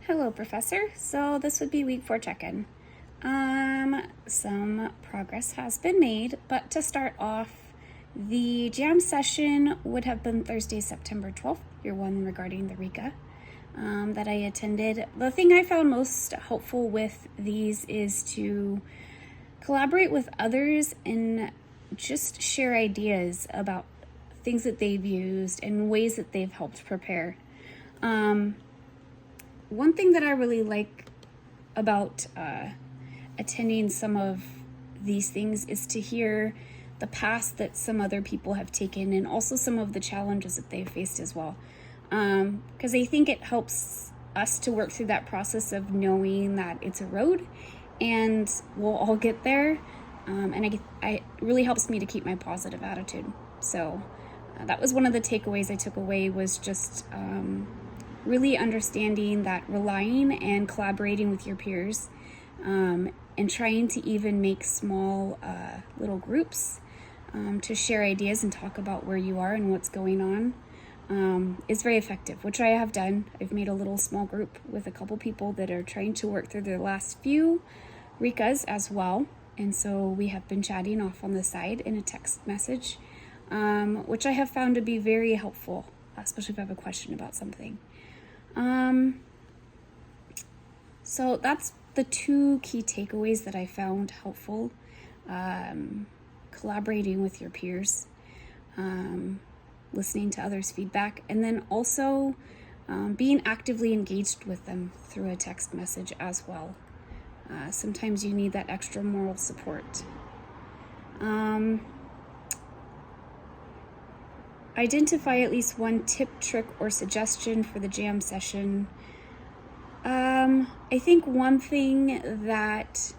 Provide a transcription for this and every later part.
Hello, Professor. So this would be week 4 check-in. Some progress has been made, but to start off, the jam session would have been Thursday, September 12th, your one regarding the RECA that I attended. The thing I found most helpful with these is to collaborate with others and just share ideas about things that they've used and ways that they've helped prepare. One thing that I really like about attending some of these things is to hear the path that some other people have taken and also some of the challenges that they've faced as well. Because I think it helps us to work through that process of knowing that it's a road and we'll all get there. And it really helps me to keep my positive attitude. So that was one of the takeaways I took away, was just really understanding that relying and collaborating with your peers and trying to even make small little groups to share ideas and talk about where you are and what's going on is very effective, which I have done. I've made a little small group with a couple people that are trying to work through their last few RECAs as well. And so we have been chatting off on the side in a text message, which I have found to be very helpful, especially if I have a question about something. So that's the two key takeaways that I found helpful. Collaborating with your peers, listening to others' feedback, and then also being actively engaged with them through a text message as well. Sometimes you need that extra moral support. Identify at least one tip, trick, or suggestion for the jam session. I think one thing that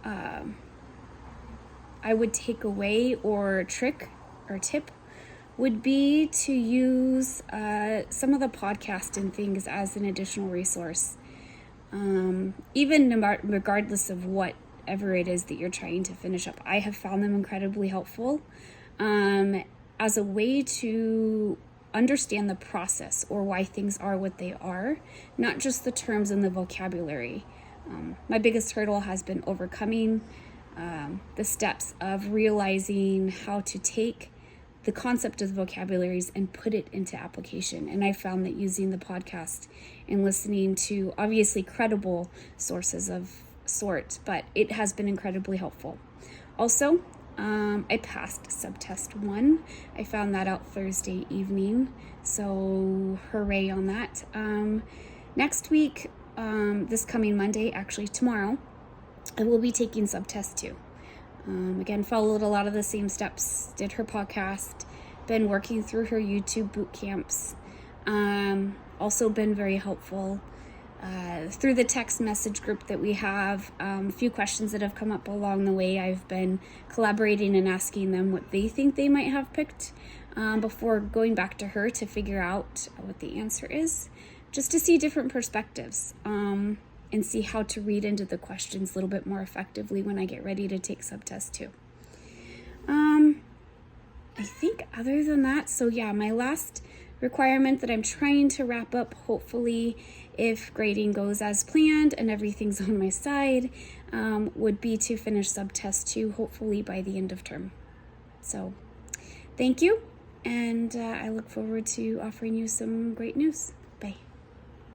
I would take away, or trick or tip, would be to use some of the podcast and things as an additional resource. Even regardless of whatever it is that you're trying to finish up, I have found them incredibly helpful as a way to understand the process or why things are what they are, not just the terms and the vocabulary. My biggest hurdle has been overcoming the steps of realizing how to take the concept of the vocabularies and put it into application. And I found that using the podcast and listening to obviously credible sources of sort, but it has been incredibly helpful. Also, I passed subtest 1. I found that out Thursday evening, so hooray on that. Next week, this coming Monday, actually tomorrow, I will be taking subtest 2. Again, followed a lot of the same steps, did her podcast, been working through her YouTube boot camps, also been very helpful through the text message group that we have. A few questions that have come up along the way, I've been collaborating and asking them what they think they might have picked before going back to her to figure out what the answer is, just to see different perspectives. And see how to read into the questions a little bit more effectively when I get ready to take subtest 2. I think other than that, so yeah, my last requirement that I'm trying to wrap up, hopefully if grading goes as planned and everything's on my side, would be to finish subtest 2, hopefully by the end of term. So thank you, and I look forward to offering you some great news. Bye.